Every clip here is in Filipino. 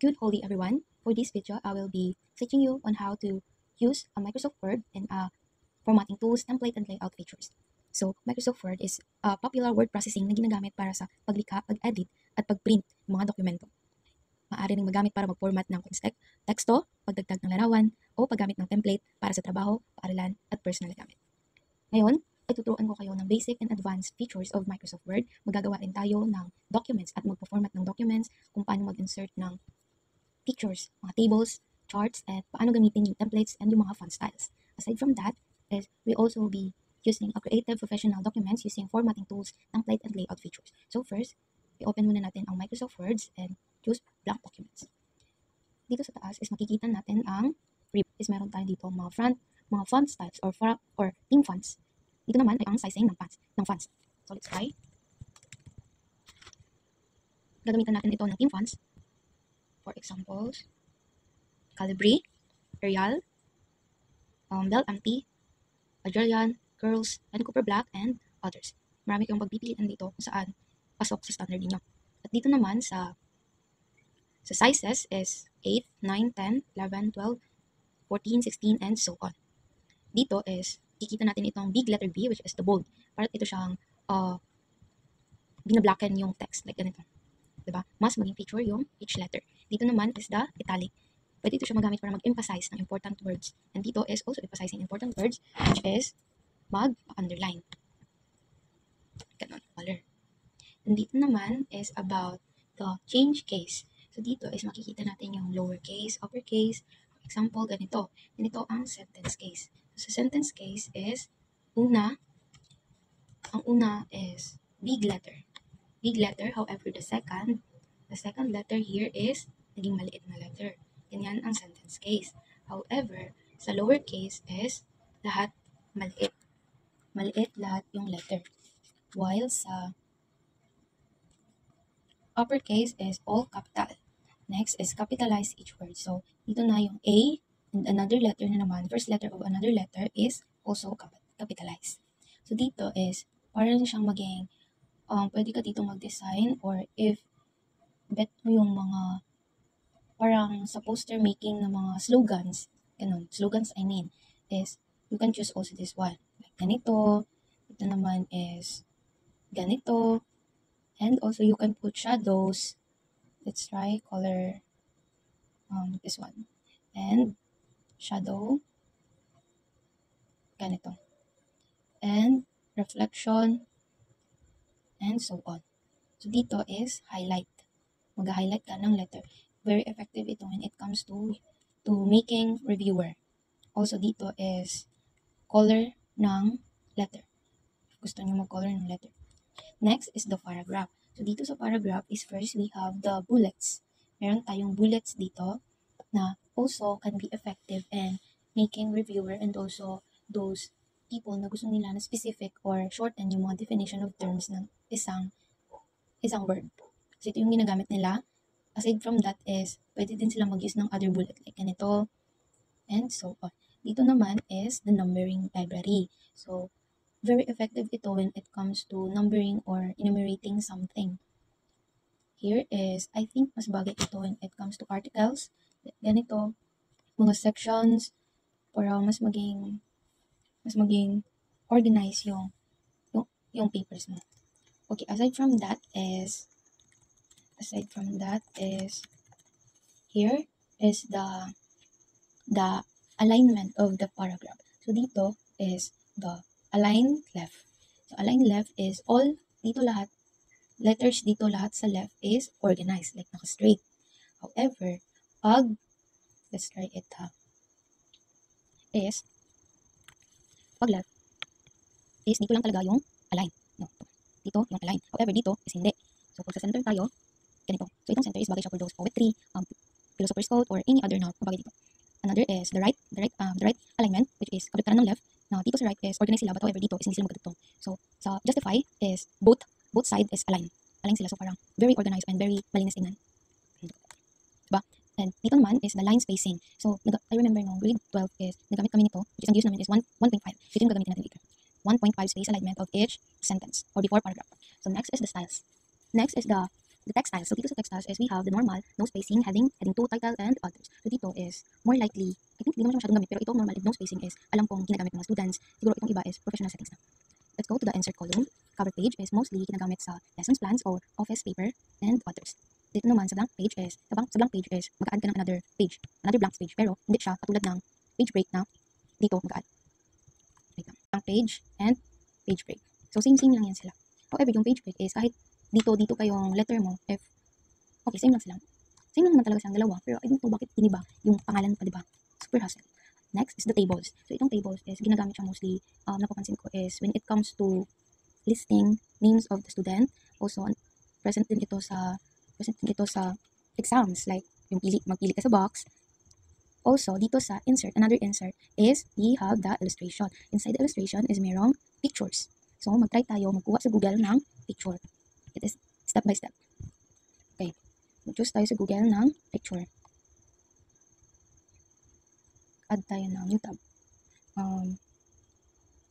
Good holy everyone. For this video, I will be teaching you on how to use a Microsoft Word and formatting tools, template, and layout features. So, Microsoft Word is a popular word processing na ginagamit para sa paglikha, pag-edit, at pag-print ng mga dokumento. Maaari ring magamit para mag-format ng teksto, pagdagdag ng larawan, o paggamit ng template para sa trabaho, paaralan, at personal na gamit. Ngayon, ay tuturuan ko kayo ng basic and advanced features of Microsoft Word. Magagawa rin tayo ng documents at magpo-format ng documents, kung paano mag-insert ng pictures, mga tables, charts, at paano gamitin yung templates and yung mga font styles. Aside from that, we also will be using a creative professional documents using formatting tools, template, and layout features. So first, i-open muna natin ang Microsoft Words and choose blank documents. Dito sa taas is makikita natin ang meron tayo dito mga font styles or theme fonts. Dito naman ay ang sizing ng fonts. So let's try. Gagamitan natin ito ng theme fonts. For examples, Calibri, Arial, Bell Empty, Adrian, Curls, and Cooper Black, and others. Marami kayong pagpipilian dito kung saan pasok sa standard niyo. At dito naman sa sizes is 8, 9, 10, 11, 12, 14, 16, and so on. Dito is kikita natin itong big letter B, which is the bold. Para ito siyang binablacken yung text like ganito. Diba? Mas maging feature yung each letter. Dito naman is the italic. Pwede ito siya magamit para mag-emphasize ng important words. And dito is also emphasizing important words, which is mag-underline. Ganon, color. And dito naman is about the change case. So dito is makikita natin yung lowercase, uppercase. For example, ganito. Ganito ang sentence case. So sa sentence case is, ang una is big letter. Big letter, however, the second letter here is naging maliit na letter. Ganyan ang sentence case. However, sa lowercase is lahat maliit. Maliit lahat yung letter. While sa uppercase is all capital. Next is capitalize each word. So, dito na yung A and another letter na naman, first letter of another letter is also capitalized. So, dito is parang siyang maging, pwede ka dito mag-design or if bet mo yung mga parang sa poster making ng mga slogans, ganun, slogans I mean, is you can choose also this one. Like ganito, ito naman is ganito, and also you can put shadows. Let's try color this one. And shadow, ganito. And reflection, and so on. So dito is highlight. Mag-highlight ka ng letter. Very effective ito when it comes to making reviewer. Also dito is color ng letter. Gusto niyo mag-color ng letter. Next is the paragraph. So dito sa paragraph is first we have the bullets. Meron tayong bullets dito na also can be effective in making reviewer and also those people na gusto nila na specific or shorten yung mga definition of terms ng isang word. So ito yung ginagamit nila. Aside from that is, pwede din sila mag-use ng other bullet like ganito and so on. Dito naman is the numbering library. So, very effective ito when it comes to numbering or enumerating something. Here is, I think mas bagay ito when it comes to articles. Ganito, mga sections para mas maging organized yung papers mo. Okay, aside from that is here is the alignment of the paragraph. So dito is the align left. So align left is all dito lahat letters dito lahat sa left is organized like naka-straight. However, let's try it is pag left is dito lang talaga yung align. No, dito yung align. However, dito is hindi. So pag sa center tayo, ganito. So itong center is bagay siya for those poetry, philosopher's quote, or any other na bagay dito. Another is the right alignment, which is kabit kanan ng left. Now dito sa right is organized sila, but however dito is hindi sila magkadugtong. So sa justify is both side is align sila. So parang very organized and very malinis tingnan. Diba? And dito naman is the line spacing. So I remember no grade 12 is nagamit kami nito, which is ang use namin is 1.5. Dito yung gagamitin natin dito. 1.5 space alignment of each sentence or before paragraph. So next is the styles. Next is the the text styles. So dito sa text styles is we have the normal, no spacing, heading 2, title, and others. So dito is more likely, I think hindi naman siya masyadong gamit, pero ito normal and no spacing is alam kong ginagamit ng mga students. Siguro itong iba is professional settings na. Let's go to the insert column. Cover page is mostly ginagamit sa lessons plans or office paper and others. Dito naman sa blank page is, sa blank page is mag-add ka ng another page, another blank page, pero hindi siya katulad ng page break na dito mag-add. Blank page and page break. So same lang yan sila. However, yung page break is kahit dito kayong letter mo, if okay, same lang sila. Same lang naman talaga silang dalawa, pero I don't know bakit giniba yung pangalan pa, diba? Super hassle. Next is the tables. So itong tables is ginagamit siya mostly, napapansin ko is when it comes to listing names of the student. Also, present din ito sa exams, like yung magpili ka sa box. Also, dito sa insert, another insert is we have the illustration. Inside the illustration is merong pictures. So, mag-try tayo magkuha sa Google ng picture. It is step by step. Okay. Mag-choose tayo sa Google ng picture. Add tayo ng new tab.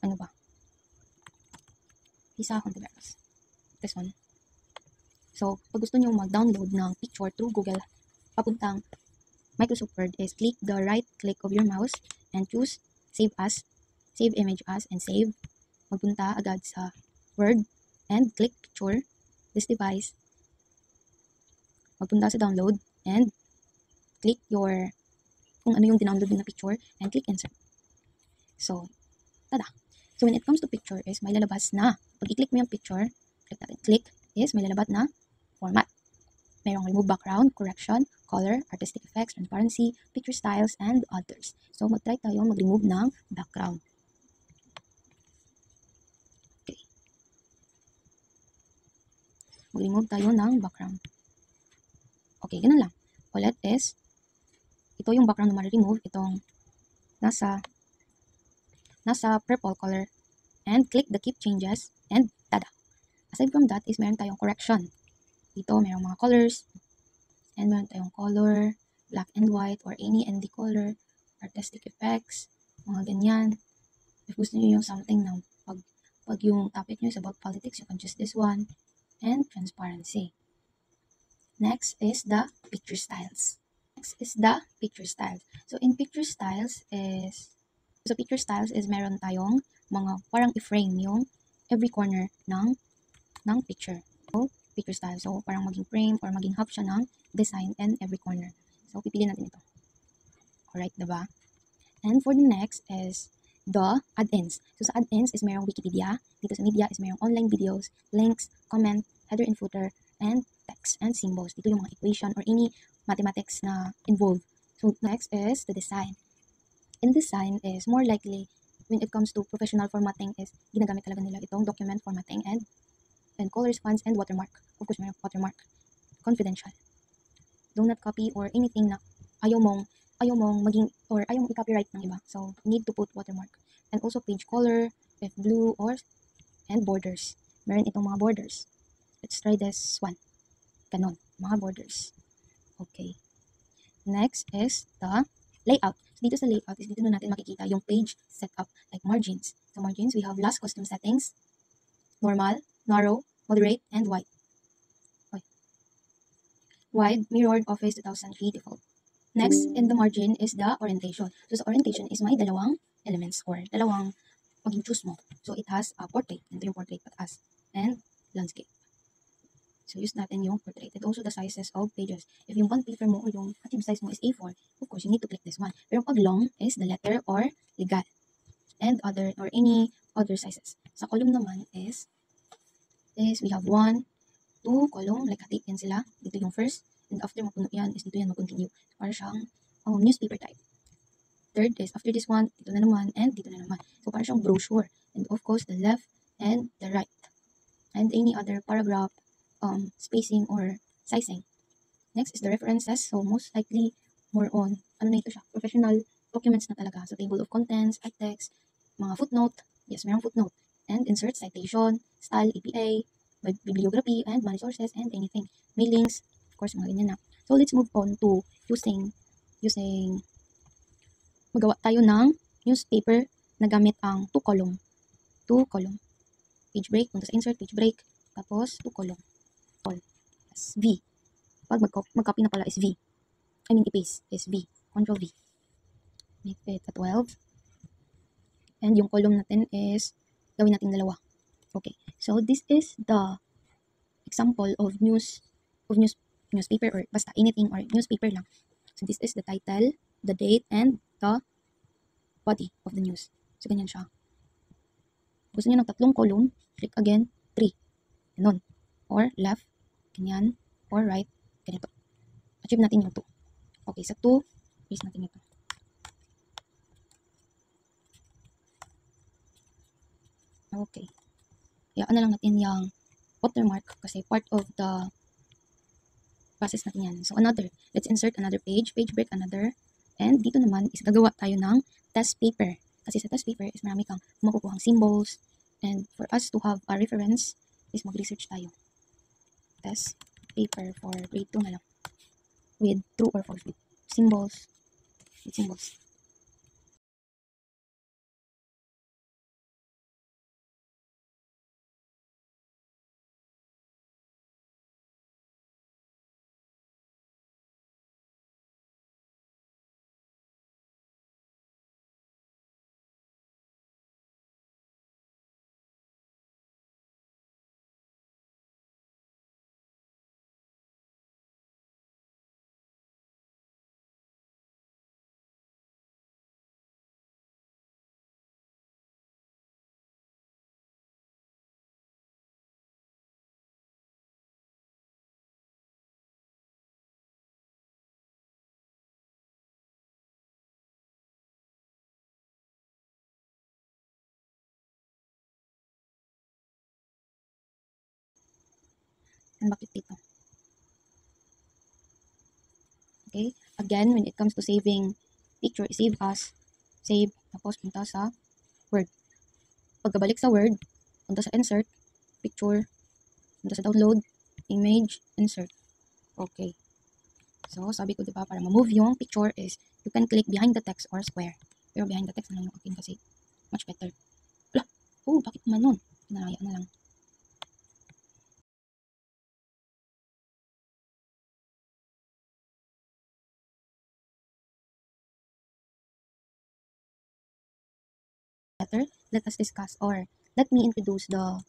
Ano ba? PISA Controversies. This one. So, pag gusto nyo mag-download ng picture through Google, papuntang Microsoft Word is click the right click of your mouse and choose save as, save image as, and save. Magpunta agad sa Word and click picture, this device. Magpunta sa download and click your, kung ano yung dinownload na picture, and click insert. So, tada. So, when it comes to picture is may lalabas na. Pag i-click mo yung picture, click is may lalabas na format. Mayroong remove background, correction, color, artistic effects, transparency, picture styles, and others. So, mag-try tayo mag-remove ng background. Okay. Mag-remove tayo ng background. Okay, ganun lang. Ulit is, ito yung background na ma-remove, itong nasa purple color, and click the keep changes, and tada. Aside from that is meron tayong correction. Dito mayroong mga colors, and meron tayong color, black and white, or any ND color, artistic effects, mga ganyan. If gusto nyo yung something na pag yung topic nyo is about politics, you can choose this one, and transparency. Next is the picture styles. So in picture styles is meron tayong mga parang i-frame yung every corner ng picture. So, picture style. So, parang maging frame or maging hub siya ng design and every corner. So, pipili natin ito. Alright, diba? And for the next is the add-ins. So, sa add-ins is merong Wikipedia. Dito sa media is merong online videos, links, comment, header and footer, and text and symbols. Dito yung mga equation or any mathematics na involved. So, next is the design. In design is more likely when it comes to professional formatting is ginagamit talaga nila itong document formatting and colors, fonts, and watermark. Of course, may watermark. Confidential. Do not copy or anything na ayaw mong maging or ayaw mong i-copyright ng iba. So, need to put watermark. And also page color, if blue and borders. Meron itong mga borders. Let's try this one. Ganon. Mga borders. Okay. Next is the layout. So, dito sa layout is dito na natin makikita yung page setup like margins. So, margins, we have last custom settings, normal, narrow, moderate, and wide. Wide, mirrored, office 2003 default. Next, in the margin is the orientation. So, sa orientation is may dalawang elements or dalawang maging choose mo. So, it has a portrait. Ito yung portrait pataas. And landscape. So, use natin yung portrait. And also the sizes of pages. If yung bond paper mo or yung achieve size mo is A4, of course, you need to click this one. Pero pag long is the letter or legal. And other or any other sizes. Sa column naman is we have 1, 2 column, like hati yan sila. Dito yung first, and after mapuno yan, is dito yan mag-continue. Para siyang newspaper type. Third is, after this one, dito na naman, and dito na naman. So, para siyang brochure. And of course, the left and the right. And any other paragraph, spacing or sizing. Next is the references. So, most likely, more on, ano na ito siya, professional documents na talaga. So, table of contents, text, mga footnote. Yes, mayroong footnote. And insert, citation, style, APA, bibliography, and money sources, and anything. May links, of course, mga ganyan na. So, let's move on to using magawa tayo ng newspaper na gamit ang 2 column. Page break, punta sa insert, page break, tapos 2 column. is V. Pag mag-copy na pala is V. I mean, i-paste is V. Control V. Make it a 12. And yung column natin is, gawin natin dalawa. Okay. So, this is the example of newspaper or basta anything or newspaper lang. So, this is the title, the date, and the body of the news. So, ganyan siya. Gusto niyo ng tatlong column, click again, 3. Ganun. Or left, ganyan. Or right, ganito. Achieve natin yung 2. Okay, sa 2, paste natin ito. Okay. Hayaan na lang natin yung watermark kasi part of the process natin yan. So, another. Let's insert another page. Page break, another. And dito naman is gagawa tayo ng test paper. Kasi sa test paper is marami kang makukuhang symbols. And for us to have a reference, is mag-research tayo. Test paper for grade 2 na lang. With true or false. With symbols. With symbols. And bakit dito? Okay? Again, when it comes to saving picture, save as, save, tapos punta sa Word. Pagkabalik sa Word, punta sa insert, picture, punta sa download, image, insert. Okay. So, sabi ko diba, para ma-move yung picture is, you can click behind the text or square. Pero behind the text na lang yung akin kasi much better. Ala, oh, bakit naman nun? Pinahaya na lang. Let us discuss or let me introduce the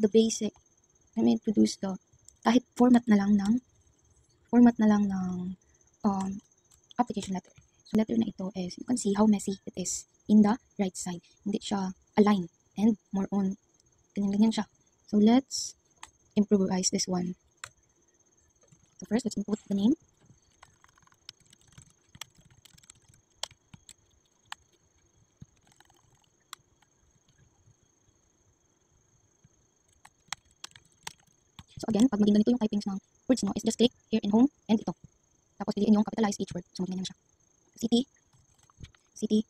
basic, let me introduce the kahit format na lang ng application letter. So letter na ito is, you can see how messy it is in the right side. Hindi siya aligned and more on ganyan-ganyan siya. So let's improvise this one. So first, let's input the name. So again, pag maging ganito yung typings ng words nyo, is just click here in home and ito. Tapos piliin yung capitalize each word. So maging ganyan siya. City,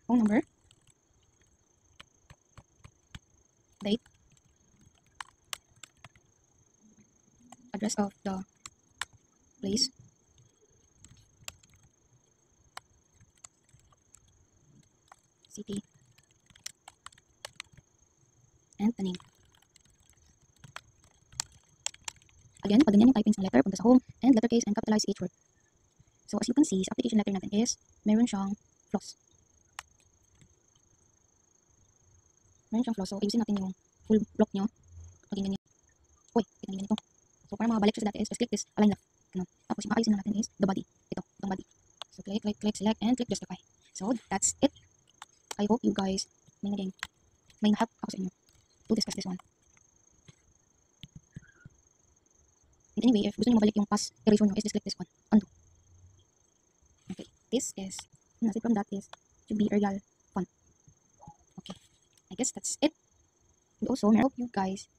phone number, date, address of the place, city, and the name. Again, pag ganyan yung typings ng letter, punta sa home, and letter case, and capitalize each word. So as you can see, sa application letter natin is, meron siyang flaws. So ayusin natin yung full block nyo. Maging ganyan. Uy, ganyan ganito. So para makabalik siya sa dati is, just click this, align left. Ganun. Tapos yung ayusin na natin is, the body. Itong body. So click, select, and click justify. So that's it. I hope you guys may na-help ako sa inyo to discuss this one. And anyway, if gusto niyo mabalik yung past erasure nyo, is just click this one. Undo. Okay. This is, aside from that is, to be a real fun. Okay. I guess that's it. And also, I hope you guys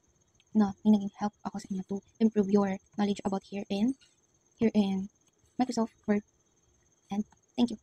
na may naging help ako sa inyo to improve your knowledge about here in Microsoft Word. And thank you.